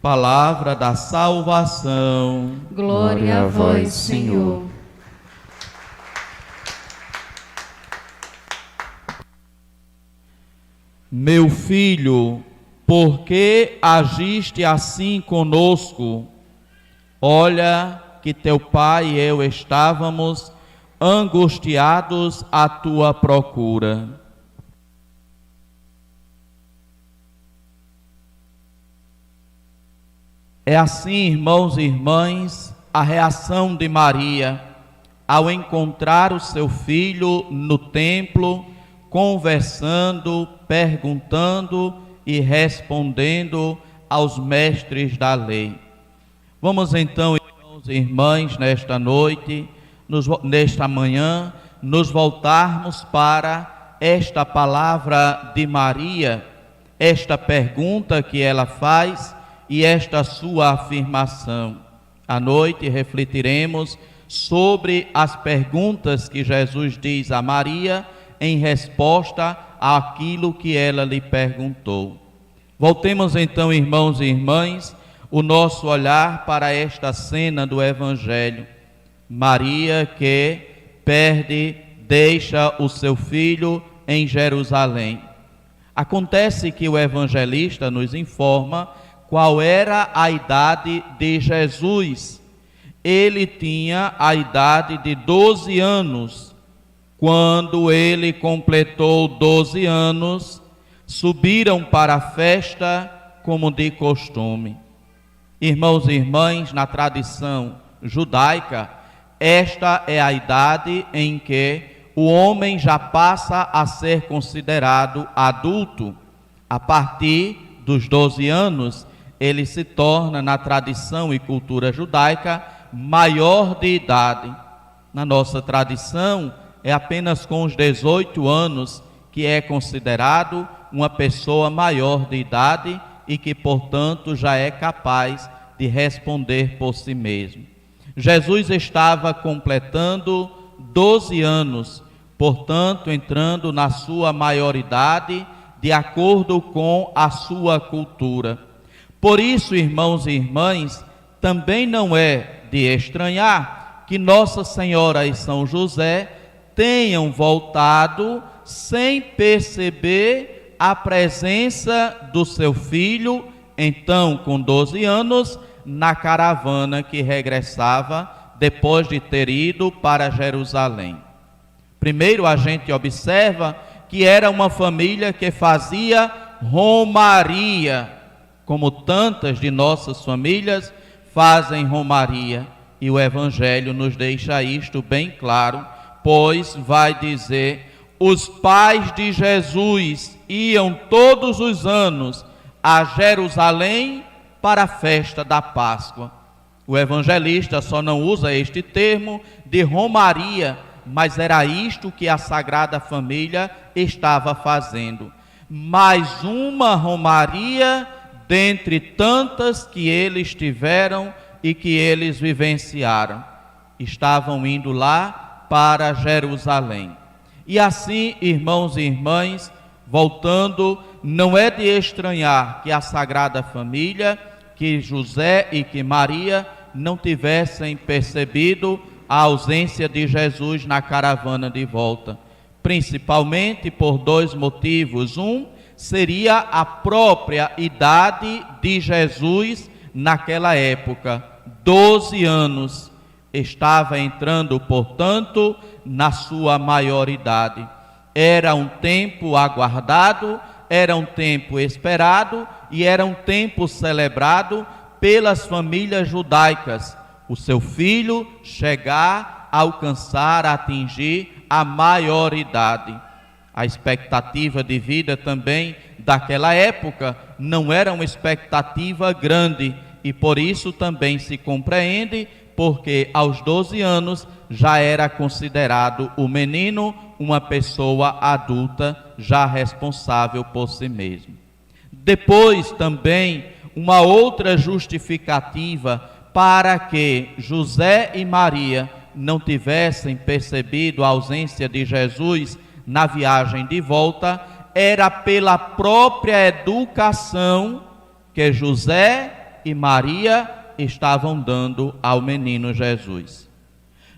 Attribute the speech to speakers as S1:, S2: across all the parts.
S1: Palavra da salvação.
S2: Glória a vós, Senhor.
S1: Meu filho, por que agiste assim conosco? Olha que teu pai e eu estávamos angustiados à tua procura. É assim, irmãos e irmãs, a reação de Maria ao encontrar o seu filho no templo, conversando, perguntando e respondendo aos mestres da lei. Vamos então, irmãos e irmãs, nesta noite, nesta manhã, nos voltarmos para esta palavra de Maria, esta pergunta que ela faz e esta sua afirmação. À noite refletiremos sobre as perguntas que Jesus diz a Maria em resposta àquilo que ela lhe perguntou. Voltemos então, irmãos e irmãs, o nosso olhar para esta cena do Evangelho. Maria que deixa o seu filho em Jerusalém. Acontece que o evangelista nos informa qual era a idade de Jesus. Ele tinha a idade de 12 anos. Quando ele completou 12 anos, subiram para a festa como de costume. Irmãos e irmãs, na tradição judaica, esta é a idade em que o homem já passa a ser considerado adulto. A partir dos 12 anos, ele se torna, na tradição e cultura judaica, maior de idade. Na nossa tradição, é apenas com os 18 anos que é considerado uma pessoa maior de idade e que, portanto, já é capaz de responder por si mesmo. Jesus estava completando 12 anos, portanto, entrando na sua maioridade, de acordo com a sua cultura. Por isso, irmãos e irmãs, também não é de estranhar que Nossa Senhora e São José tenham voltado sem perceber a presença do seu filho, então com 12 anos, na caravana que regressava depois de ter ido para Jerusalém. Primeiro, a gente observa que era uma família que fazia romaria, como tantas de nossas famílias fazem romaria, e o Evangelho nos deixa isto bem claro, pois vai dizer: os pais de Jesus iam todos os anos a Jerusalém para a festa da Páscoa. O evangelista só não usa este termo de romaria, mas era isto que a Sagrada Família estava fazendo. Mais uma romaria dentre tantas que eles tiveram e que eles vivenciaram. Estavam indo lá para Jerusalém. E assim, irmãos e irmãs, voltando, não é de estranhar que a Sagrada Família, que José e que Maria não tivessem percebido a ausência de Jesus na caravana de volta, principalmente por dois motivos. Um seria a própria idade de Jesus naquela época, 12 anos. Estava entrando, portanto, na sua maioridade. Era um tempo aguardado, era um tempo esperado e era um tempo celebrado pelas famílias judaicas. O seu filho chegar a alcançar, a atingir a maioridade. A expectativa de vida também daquela época não era uma expectativa grande e por isso também se compreende, porque aos 12 anos já era considerado o menino uma pessoa adulta, já responsável por si mesmo. Depois também uma outra justificativa para que José e Maria não tivessem percebido a ausência de Jesus na viagem de volta, era pela própria educação que José e Maria estavam dando ao menino Jesus.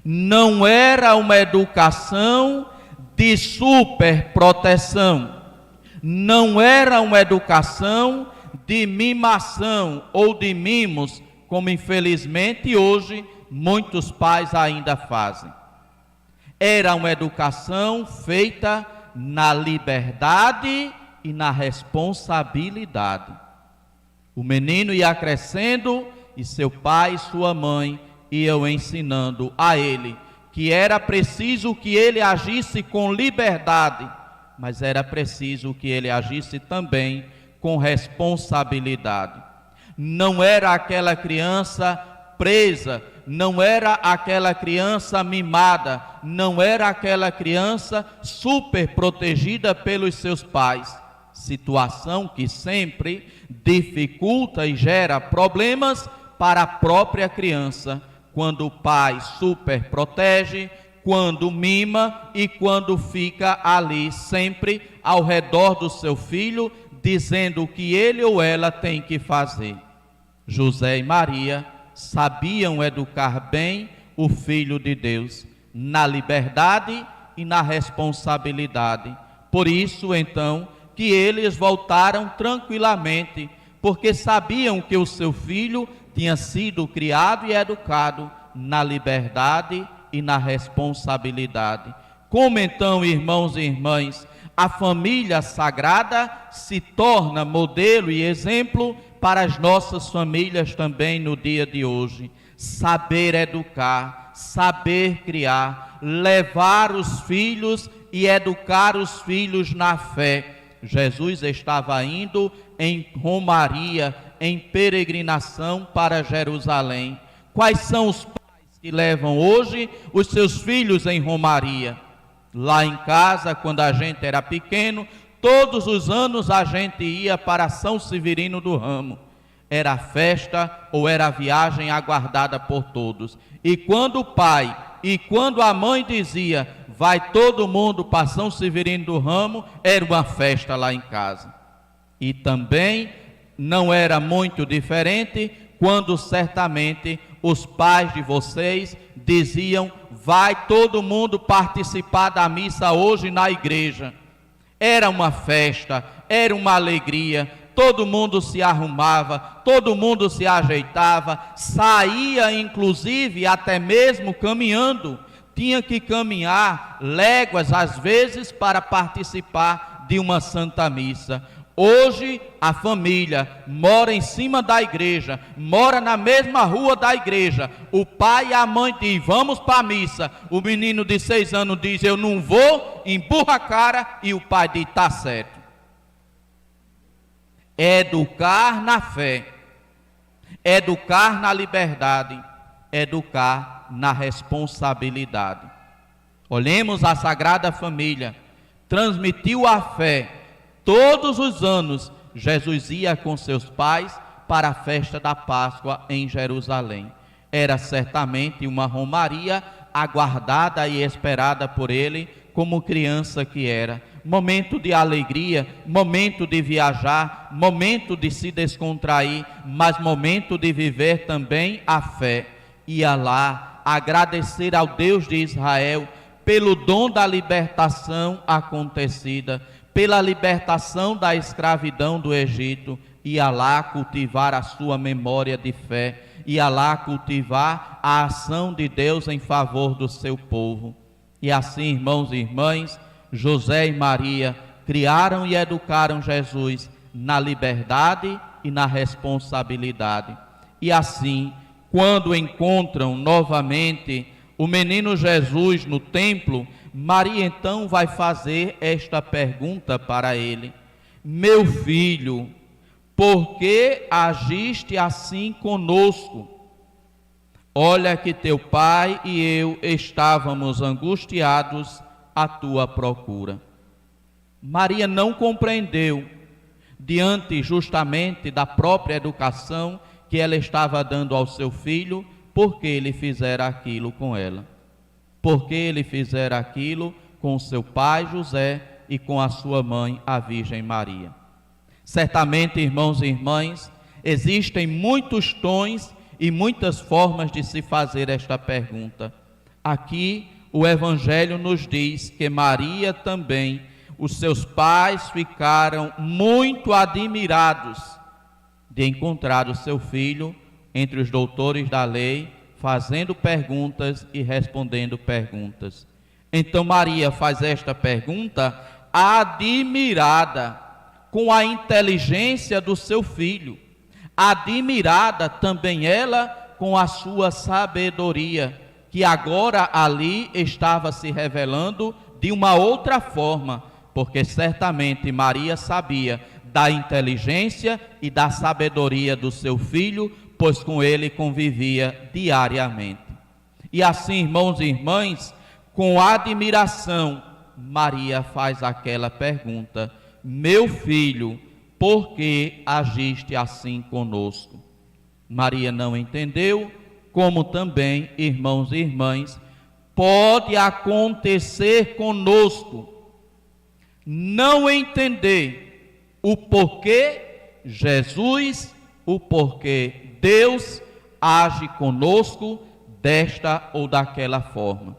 S1: Não era uma educação de superproteção, não era uma educação de mimação ou de mimos, como infelizmente hoje muitos pais ainda fazem. Era uma educação feita na liberdade e na responsabilidade. O menino ia crescendo e seu pai e sua mãe iam ensinando a ele que era preciso que ele agisse com liberdade, mas era preciso que ele agisse também com responsabilidade. Não era aquela criança presa, não era aquela criança mimada, não era aquela criança super protegida pelos seus pais. Situação que sempre dificulta e gera problemas para a própria criança, quando o pai super protege, quando mima e quando fica ali sempre ao redor do seu filho, dizendo o que ele ou ela tem que fazer. José e Maria sabiam educar bem o Filho de Deus, na liberdade e na responsabilidade. Por isso, então, que eles voltaram tranquilamente, porque sabiam que o seu filho tinha sido criado e educado na liberdade e na responsabilidade. Como então, irmãos e irmãs, a família sagrada se torna modelo e exemplo para as nossas famílias também no dia de hoje. Saber educar, saber criar, levar os filhos e educar os filhos na fé. Jesus estava indo em romaria, em peregrinação para Jerusalém. Quais são os pais que levam hoje os seus filhos em romaria? Lá em casa, quando a gente era pequeno, todos os anos a gente ia para São Severino do Ramo. Era festa ou era viagem aguardada por todos. E quando o pai e quando a mãe dizia, vai todo mundo para São Severino do Ramo, era uma festa lá em casa. E também não era muito diferente quando certamente os pais de vocês diziam, vai todo mundo participar da missa hoje na igreja. Era uma festa, era uma alegria, todo mundo se arrumava, todo mundo se ajeitava, saía inclusive até mesmo caminhando, tinha que caminhar léguas às vezes para participar de uma santa missa. Hoje a família mora em cima da igreja, mora na mesma rua da igreja, o pai e a mãe dizem, vamos para a missa, o menino de 6 anos diz, eu não vou, empurra a cara e o pai diz, está certo. Educar na fé, educar na liberdade, educar na responsabilidade. Olhemos a Sagrada Família, transmitiu a fé. Todos os anos, Jesus ia com seus pais para a festa da Páscoa em Jerusalém. Era certamente uma romaria aguardada e esperada por ele, como criança que era. Momento de alegria, momento de viajar, momento de se descontrair, mas momento de viver também a fé. Ia lá agradecer ao Deus de Israel pelo dom da libertação acontecida, pela libertação da escravidão do Egito, ia lá cultivar a sua memória de fé, ia lá cultivar a ação de Deus em favor do seu povo. E assim, irmãos e irmãs, José e Maria criaram e educaram Jesus na liberdade e na responsabilidade. E assim, quando encontram novamente o menino Jesus no templo, Maria então vai fazer esta pergunta para ele: meu filho, por que agiste assim conosco? Olha que teu pai e eu estávamos angustiados à tua procura. Maria não compreendeu, diante justamente da própria educação que ela estava dando ao seu filho, por que ele fizera aquilo com ela. Porque ele fizera aquilo com seu pai José e com a sua mãe, a Virgem Maria. Certamente, irmãos e irmãs, Existem muitos tons e muitas formas de se fazer esta pergunta. Aqui o Evangelho nos diz que Maria também, os seus pais ficaram muito admirados de encontrar o seu filho entre os doutores da lei, fazendo perguntas e respondendo perguntas. Então Maria faz esta pergunta admirada com a inteligência do seu filho, admirada também ela com a sua sabedoria, que agora ali estava se revelando de uma outra forma, porque certamente Maria sabia da inteligência e da sabedoria do seu filho, pois com ele convivia diariamente. E assim, irmãos e irmãs, com admiração, Maria faz aquela pergunta: meu filho, por que agiste assim conosco? Maria não entendeu, como também, irmãos e irmãs, pode acontecer conosco não entender o porquê Jesus, o porquê Deus age conosco desta ou daquela forma.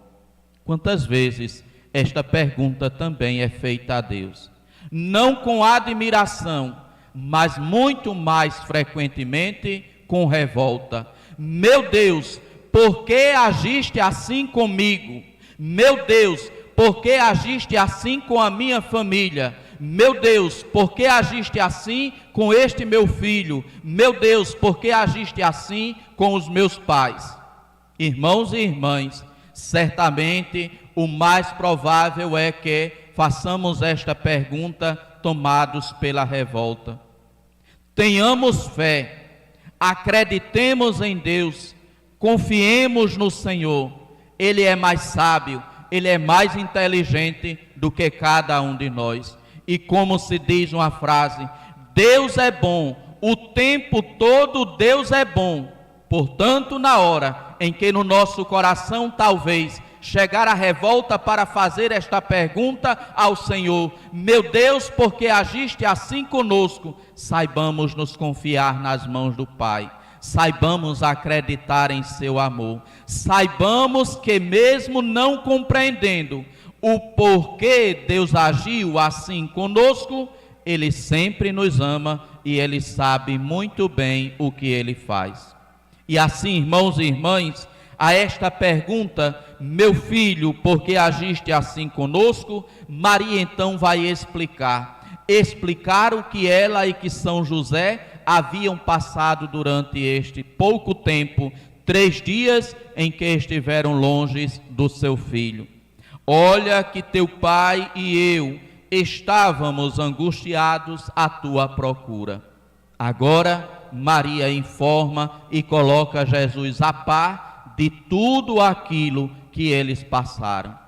S1: Quantas vezes esta pergunta também é feita a Deus? Não com admiração, mas muito mais frequentemente com revolta. Meu Deus, por que agiste assim comigo? Meu Deus, por que agiste assim com a minha família? Meu Deus, por que agiste assim com este meu filho? Meu Deus, por que agiste assim com os meus pais? Irmãos e irmãs, certamente o mais provável é que façamos esta pergunta tomados pela revolta. Tenhamos fé, acreditemos em Deus, confiemos no Senhor. Ele é mais sábio, Ele é mais inteligente do que cada um de nós. E como se diz uma frase, Deus é bom, o tempo todo Deus é bom. Portanto, na hora em que no nosso coração talvez chegar a revolta para fazer esta pergunta ao Senhor: meu Deus, por que agiste assim conosco? Saibamos nos confiar nas mãos do Pai. Saibamos acreditar em seu amor. Saibamos que mesmo não compreendendo o porquê Deus agiu assim conosco, Ele sempre nos ama e Ele sabe muito bem o que Ele faz. E assim, irmãos e irmãs, a esta pergunta, meu filho, por que agiste assim conosco? Maria então vai explicar o que ela e que São José haviam passado durante este pouco tempo, 3 dias em que estiveram longe do seu filho. Olha que teu pai e eu estávamos angustiados à tua procura. Agora Maria informa e coloca Jesus a par de tudo aquilo que eles passaram.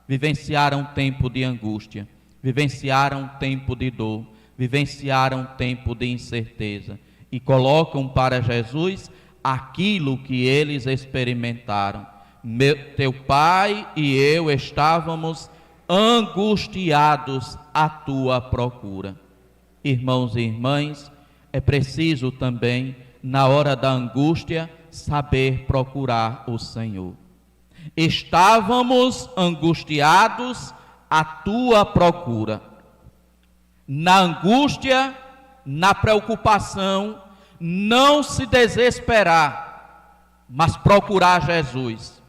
S1: Vivenciaram tempo de angústia, vivenciaram tempo de dor, vivenciaram tempo de incerteza e colocam para Jesus aquilo que eles experimentaram. Teu pai e eu estávamos angustiados à tua procura. Irmãos e irmãs, é preciso também, na hora da angústia, saber procurar o Senhor. Estávamos angustiados à tua procura. Na angústia, na preocupação, não se desesperar, mas procurar Jesus.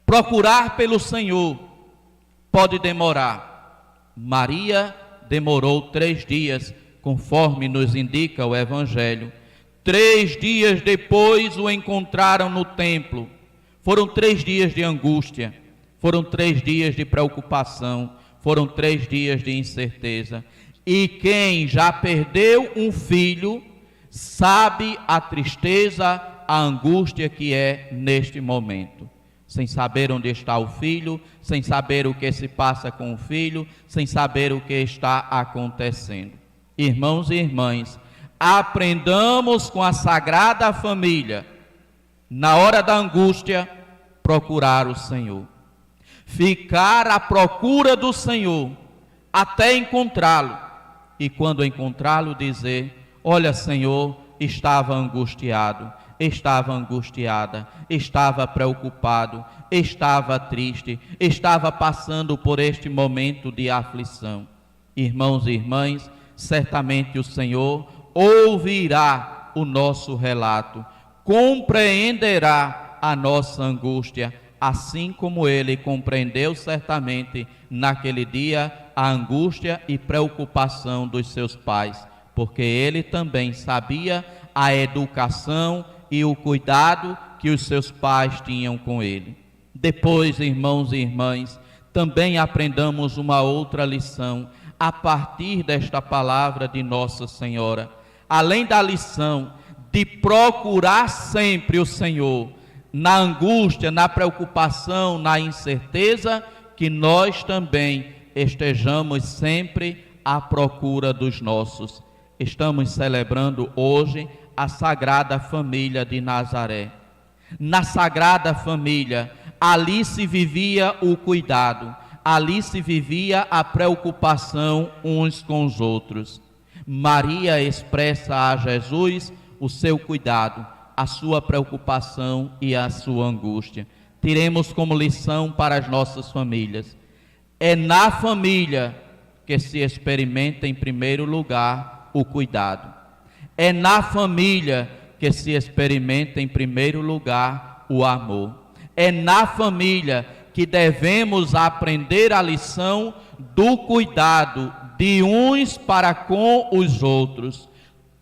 S1: Procurar pelo Senhor pode demorar. Maria demorou 3 dias, conforme nos indica o Evangelho. 3 dias depois o encontraram no templo. Foram 3 dias de angústia, foram 3 dias de preocupação, foram 3 dias de incerteza. E quem já perdeu um filho, sabe a tristeza, a angústia que é neste momento. Sem saber onde está o filho, sem saber o que se passa com o filho, sem saber o que está acontecendo. Irmãos e irmãs, aprendamos com a Sagrada Família, na hora da angústia, procurar o Senhor. Ficar à procura do Senhor, até encontrá-lo. E quando encontrá-lo, dizer: olha, Senhor, estava angustiado, estava angustiada, estava preocupado, estava triste, estava passando por este momento de aflição. Irmãos e irmãs, certamente o Senhor ouvirá o nosso relato, compreenderá a nossa angústia, assim como Ele compreendeu certamente naquele dia a angústia e preocupação dos seus pais, porque Ele também sabia a educação e o cuidado que os seus pais tinham com Ele. Depois, irmãos e irmãs, também aprendamos uma outra lição a partir desta palavra de Nossa Senhora. Além da lição de procurar sempre o Senhor, na angústia, na preocupação, na incerteza, que nós também estejamos sempre à procura dos nossos. Estamos celebrando hoje a Sagrada Família de Nazaré. Na Sagrada Família, ali se vivia o cuidado, ali se vivia a preocupação uns com os outros. Maria expressa a Jesus o seu cuidado, a sua preocupação e a sua angústia. Tiremos como lição para as nossas famílias. É na família que se experimenta em primeiro lugar o cuidado. É na família que se experimenta em primeiro lugar o amor. É na família que devemos aprender a lição do cuidado de uns para com os outros.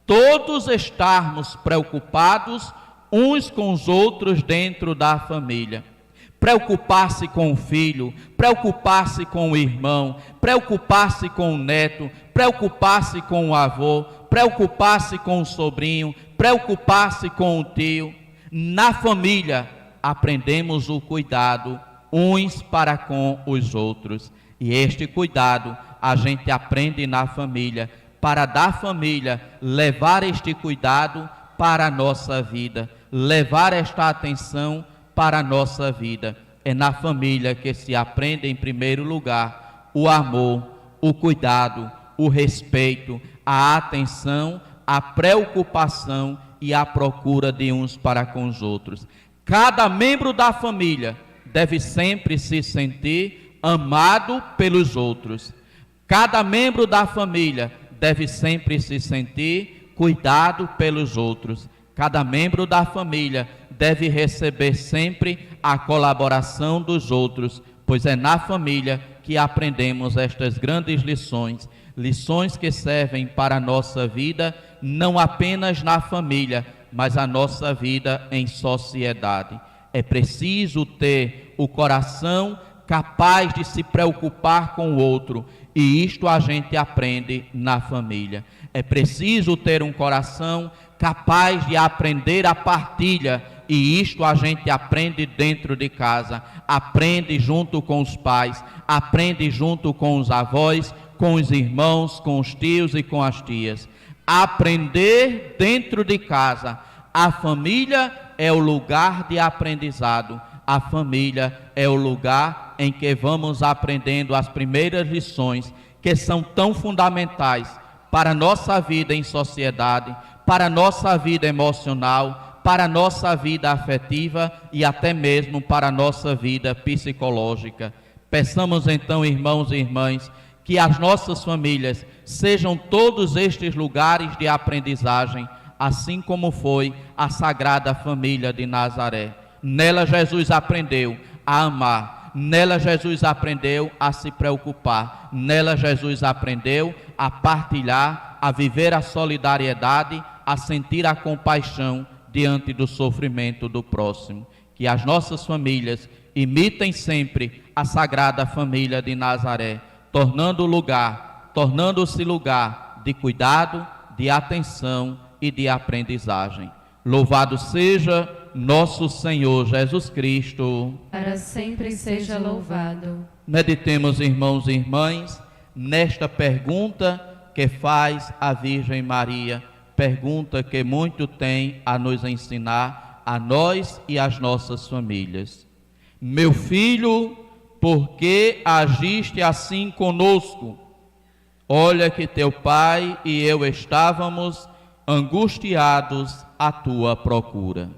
S1: Todos estarmos preocupados uns com os outros dentro da família. Preocupar-se com o filho, preocupar-se com o irmão, preocupar-se com o neto, preocupar-se com o avô, preocupar-se com o sobrinho, preocupar-se com o tio. Na família aprendemos o cuidado uns para com os outros. E este cuidado a gente aprende na família, para da família levar este cuidado para a nossa vida, levar esta atenção para a nossa vida. É na família que se aprende em primeiro lugar o amor, o cuidado, o respeito, a atenção, a preocupação e a procura de uns para com os outros. Cada membro da família deve sempre se sentir amado pelos outros. Cada membro da família deve sempre se sentir cuidado pelos outros. Cada membro da família deve receber sempre a colaboração dos outros, pois é na família que aprendemos estas grandes lições, lições que servem para a nossa vida, não apenas na família, mas a nossa vida em sociedade. É preciso ter o coração capaz de se preocupar com o outro, e isto a gente aprende na família. É preciso ter um coração capaz de aprender a partilha, e isto a gente aprende dentro de casa, aprende junto com os pais, aprende junto com os avós, com os irmãos, com os tios e com as tias. Aprender dentro de casa. A família é o lugar de aprendizado. A família é o lugar em que vamos aprendendo as primeiras lições que são tão fundamentais para a nossa vida em sociedade, para a nossa vida emocional, para a nossa vida afetiva e até mesmo para a nossa vida psicológica. Peçamos então, irmãos e irmãs, que as nossas famílias sejam todos estes lugares de aprendizagem, assim como foi a Sagrada Família de Nazaré. Nela Jesus aprendeu a amar, nela Jesus aprendeu a se preocupar, nela Jesus aprendeu a partilhar, a viver a solidariedade, a sentir a compaixão diante do sofrimento do próximo. Que as nossas famílias imitem sempre a Sagrada Família de Nazaré, tornando-se lugar de cuidado, de atenção e de aprendizagem. Louvado seja nosso Senhor Jesus Cristo.
S2: Para sempre seja louvado.
S1: Meditemos, irmãos e irmãs, nesta pergunta que faz a Virgem Maria, pergunta que muito tem a nos ensinar, a nós e às nossas famílias. Meu filho, por que agiste assim conosco? Olha que teu pai e eu estávamos angustiados à tua procura.